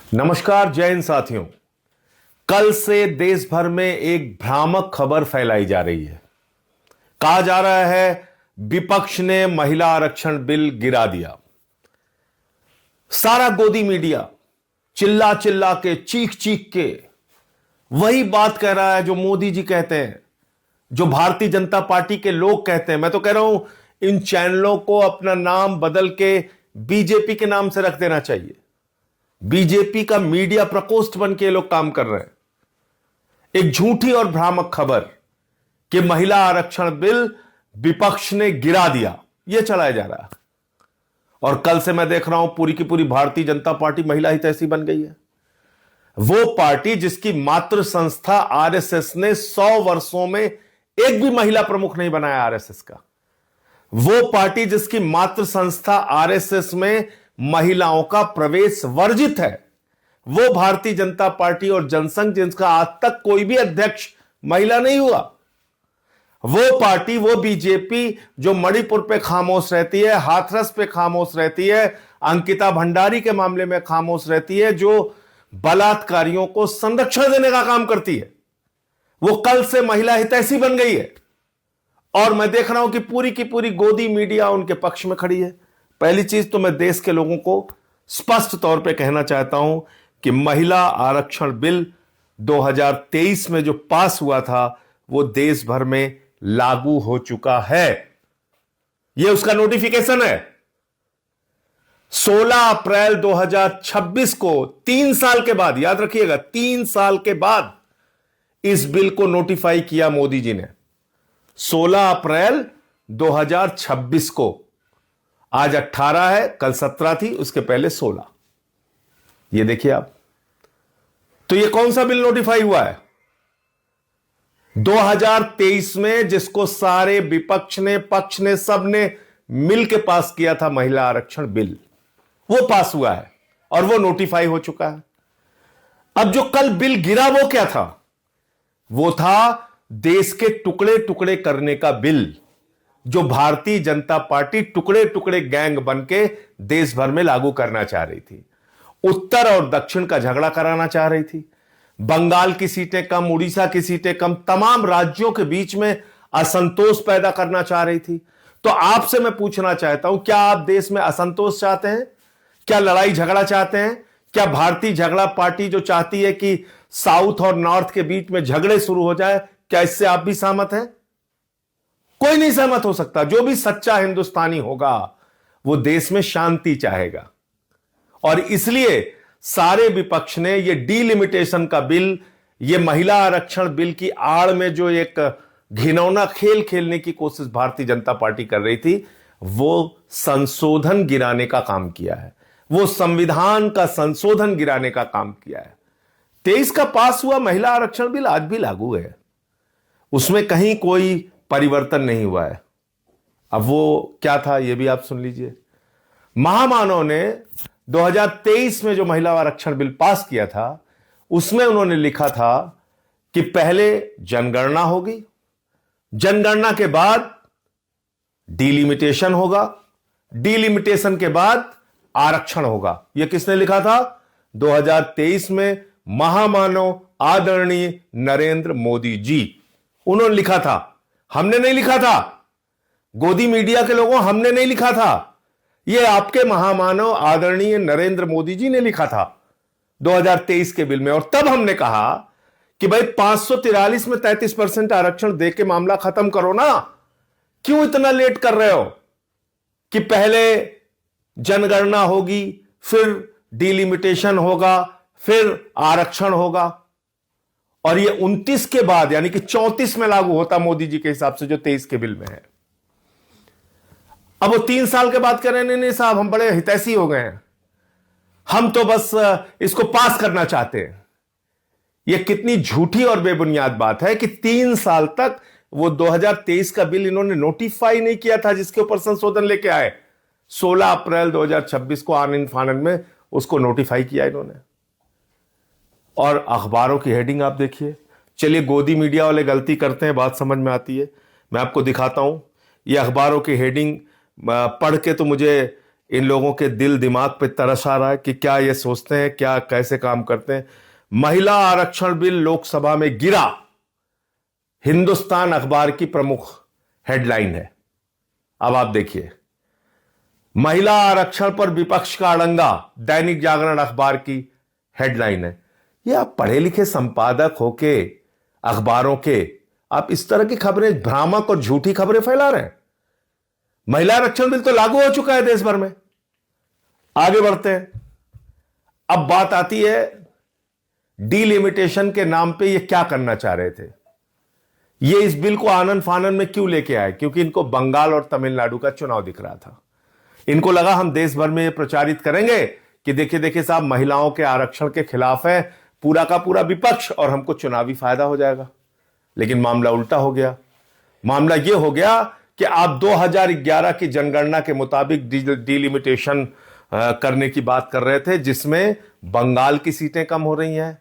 नमस्कार, जय हिंद साथियों। कल से देश भर में एक भ्रामक खबर फैलाई जा रही है। कहा जा रहा है विपक्ष ने महिला आरक्षण बिल गिरा दिया। सारा गोदी मीडिया चिल्ला चिल्ला के, चीख चीख के वही बात कह रहा है जो मोदी जी कहते हैं, जो भारतीय जनता पार्टी के लोग कहते हैं। मैं तो कह रहा हूं इन चैनलों को अपना नाम बदल के बीजेपी के नाम से रख देना चाहिए। बीजेपी का मीडिया प्रकोष्ठ बन के लोग काम कर रहे हैं। एक झूठी और भ्रामक खबर कि महिला आरक्षण बिल विपक्ष ने गिरा दिया, यह चलाया जा रहा है। और कल से मैं देख रहा हूं पूरी की पूरी भारतीय जनता पार्टी महिला हितैषी बन गई है। वो पार्टी जिसकी मातृ संस्था आरएसएस ने 100 वर्षों में एक भी महिला प्रमुख नहीं बनाया आरएसएस का। वो पार्टी जिसकी मातृ संस्था आरएसएस में महिलाओं का प्रवेश वर्जित है, वो भारतीय जनता पार्टी और जनसंघ जिसका आज तक कोई भी अध्यक्ष महिला नहीं हुआ। वो पार्टी, वो बीजेपी जो मणिपुर पे खामोश रहती है, हाथरस पे खामोश रहती है, अंकिता भंडारी के मामले में खामोश रहती है, जो बलात्कारियों को संरक्षण देने का काम करती है, वो कल से महिला हितैषी बन गई है। और मैं देख रहा हूं कि पूरी की पूरी गोदी मीडिया उनके पक्ष में खड़ी है। पहली चीज तो मैं देश के लोगों को स्पष्ट तौर पे कहना चाहता हूं कि महिला आरक्षण बिल 2023 में जो पास हुआ था वो देश भर में लागू हो चुका है। यह उसका नोटिफिकेशन है। 16 अप्रैल 2026 को 3 साल के बाद, याद रखिएगा 3 साल के बाद इस बिल को नोटिफाई किया मोदी जी ने। 16 अप्रैल 2026 को, आज 18 है, कल 17 थी, उसके पहले 16। ये देखिए आप, तो ये कौन सा बिल नोटिफाई हुआ है? 2023 में जिसको सारे विपक्ष ने, पक्ष ने, सब ने मिलकर पास किया था, महिला आरक्षण बिल, वो पास हुआ है और वो नोटिफाई हो चुका है। अब जो कल बिल गिरा वो क्या था? वो था देश के टुकड़े टुकड़े करने का बिल, जो भारतीय जनता पार्टी टुकड़े टुकड़े गैंग बनके देश भर में लागू करना चाह रही थी। उत्तर और दक्षिण का झगड़ा कराना चाह रही थी। बंगाल की सीटें कम, उड़ीसा की सीटें कम, तमाम राज्यों के बीच में असंतोष पैदा करना चाह रही थी। तो आपसे मैं पूछना चाहता हूं, क्या आप देश में असंतोष चाहते हैं? क्या लड़ाई झगड़ा चाहते हैं? क्या भारतीय झगड़ा पार्टी जो चाहती है कि साउथ और नॉर्थ के बीच में झगड़े शुरू हो जाए, क्या इससे आप भी सहमत हैं? कोई नहीं सहमत हो सकता। जो भी सच्चा हिंदुस्तानी होगा वो देश में शांति चाहेगा। और इसलिए सारे विपक्ष ने ये डीलिमिटेशन का बिल, ये महिला आरक्षण बिल की आड़ में जो एक घिनौना खेल खेलने की कोशिश भारतीय जनता पार्टी कर रही थी, वो संशोधन गिराने का काम किया है। वो संविधान का संशोधन गिराने का काम किया है। 23 का पास हुआ महिला आरक्षण बिल आज भी लागू है, उसमें कहीं कोई परिवर्तन नहीं हुआ है। अब वो क्या था ये भी आप सुन लीजिए। महामानव ने 2023 में जो महिला आरक्षण बिल पास किया था, उसमें उन्होंने लिखा था कि पहले जनगणना होगी, जनगणना के बाद डीलिमिटेशन होगा, डीलिमिटेशन के बाद आरक्षण होगा। यह किसने लिखा था? 2023 में महामानव आदरणीय नरेंद्र मोदी जी, उन्होंने लिखा था। हमने नहीं लिखा था, गोदी मीडिया के लोगों, हमने नहीं लिखा था। यह आपके महामानव आदरणीय नरेंद्र मोदी जी ने लिखा था 2023 के बिल में। और तब हमने कहा कि भाई 543 में 33% आरक्षण दे के मामला खत्म करो ना, क्यों इतना लेट कर रहे हो कि पहले जनगणना होगी, फिर डीलिमिटेशन होगा, फिर आरक्षण होगा। और ये 29 के बाद यानी कि 34 में लागू होता मोदी जी के हिसाब से, जो 23 के बिल में है। अब वो 3 साल के बाद कह रहे हैं नहीं साहब, हम बड़े हितैषी हो गए हैं, हम तो बस इसको पास करना चाहते हैं। यह कितनी झूठी और बेबुनियाद बात है कि 3 साल तक वो 2023 का बिल इन्होंने नोटिफाई नहीं किया था, जिसके ऊपर संशोधन लेके आए। 16 अप्रैल 2026 को आनंद फानंद में उसको नोटिफाई किया इन्होंने। और अखबारों की हेडिंग आप देखिए। चलिए, गोदी मीडिया वाले गलती करते हैं, बात समझ में आती है। मैं आपको दिखाता हूं, ये अखबारों की हेडिंग पढ़ के तो मुझे इन लोगों के दिल दिमाग पे तरस आ रहा है कि क्या ये सोचते हैं, क्या कैसे काम करते हैं। महिला आरक्षण बिल लोकसभा में गिरा, हिंदुस्तान अखबार की प्रमुख हेडलाइन है। अब आप देखिए, महिला आरक्षण पर विपक्ष का अड़ंगा, दैनिक जागरण अखबार की हेडलाइन है। ये आप पढ़े लिखे संपादक होके अखबारों के, आप इस तरह की खबरें, भ्रामक और झूठी खबरें फैला रहे हैं। महिला आरक्षण बिल तो लागू हो चुका है देश भर में। आगे बढ़ते हैं। अब बात आती है डीलिमिटेशन के नाम पे ये क्या करना चाह रहे थे। ये इस बिल को आनन फानन में क्यों लेके आए? क्योंकि इनको बंगाल और तमिलनाडु का चुनाव दिख रहा था। इनको लगा हम देश भर में ये प्रचारित करेंगे कि देखिए देखिए साहब, महिलाओं के आरक्षण के खिलाफ है पूरा का पूरा विपक्ष और हमको चुनावी फायदा हो जाएगा। लेकिन मामला उल्टा हो गया। मामला यह हो गया कि आप 2011 की जनगणना के मुताबिक डीलिमिटेशन करने की बात कर रहे थे, जिसमें बंगाल की सीटें कम हो रही हैं,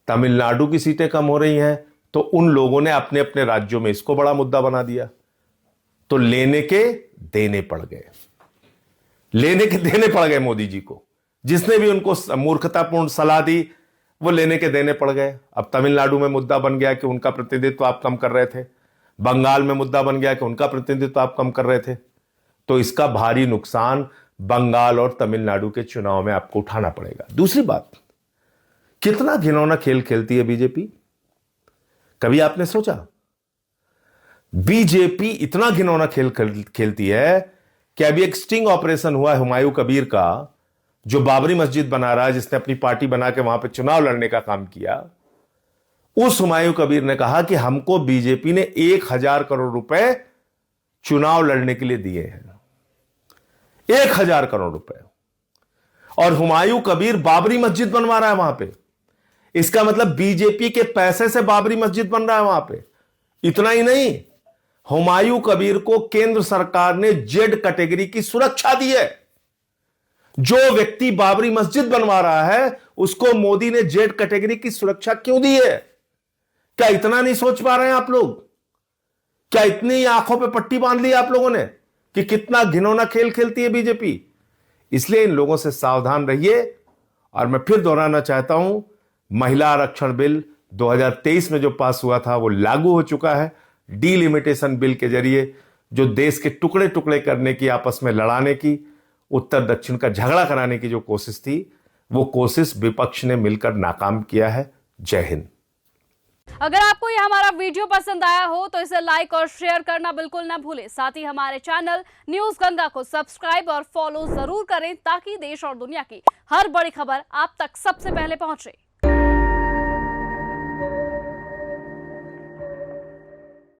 तमिलनाडु की सीटें कम हो रही हैं। तो उन लोगों ने अपने अपने राज्यों में इसको बड़ा मुद्दा बना दिया। तो लेने के देने पड़ गए, लेने के देने पड़ गए मोदी जी को। जिसने भी उनको मूर्खतापूर्ण सलाह दी वो लेने के देने पड़ गए। अब तमिलनाडु में मुद्दा बन गया कि उनका प्रतिनिधित्व आप कम कर रहे थे, बंगाल में मुद्दा बन गया कि उनका प्रतिनिधित्व आप कम कर रहे थे। तो इसका भारी नुकसान बंगाल और तमिलनाडु के चुनाव में आपको उठाना पड़ेगा। दूसरी बात, कितना घिनौना खेल खेलती है बीजेपी। कभी आपने सोचा बीजेपी इतना घिनौना खेल खेलती है कि अभी एक स्टिंग ऑपरेशन हुआ है हुमायूं कबीर का, जो बाबरी मस्जिद बना रहा है, जिसने अपनी पार्टी बना के वहां पे चुनाव लड़ने का काम किया। उस हुमायूं कबीर ने कहा कि हमको बीजेपी ने 1000 करोड़ रुपए चुनाव लड़ने के लिए दिए हैं, 1000 करोड़ रुपए। और हुमायूं कबीर बाबरी मस्जिद बनवा रहा है वहां पे। इसका मतलब बीजेपी के पैसे से बाबरी मस्जिद बन रहा है वहां पे। इतना ही नहीं, हुमायूं कबीर को केंद्र सरकार ने जेड कैटेगरी की सुरक्षा दी है। जो व्यक्ति बाबरी मस्जिद बनवा रहा है उसको मोदी ने जेड कैटेगरी की सुरक्षा क्यों दी है? क्या इतना नहीं सोच पा रहे हैं आप लोग? क्या इतनी आंखों पे पट्टी बांध ली आप लोगों ने कि कितना घिनौना खेल खेलती है बीजेपी? इसलिए इन लोगों से सावधान रहिए। और मैं फिर दोहराना चाहता हूं, महिला आरक्षण बिल 2023 में जो पास हुआ था वो लागू हो चुका है। डीलिमिटेशन बिल के जरिए जो देश के टुकड़े टुकड़े करने की, आपस में लड़ाने की, उत्तर दक्षिण का झगड़ा कराने की जो कोशिश थी, वो कोशिश विपक्ष ने मिलकर नाकाम किया है। जय हिंद। अगर आपको यह हमारा वीडियो पसंद आया हो तो इसे लाइक और शेयर करना बिल्कुल ना भूलें। साथ ही हमारे चैनल न्यूज गंगा को सब्सक्राइब और फॉलो जरूर करें ताकि देश और दुनिया की हर बड़ी खबर आप तक सबसे पहले पहुंचे।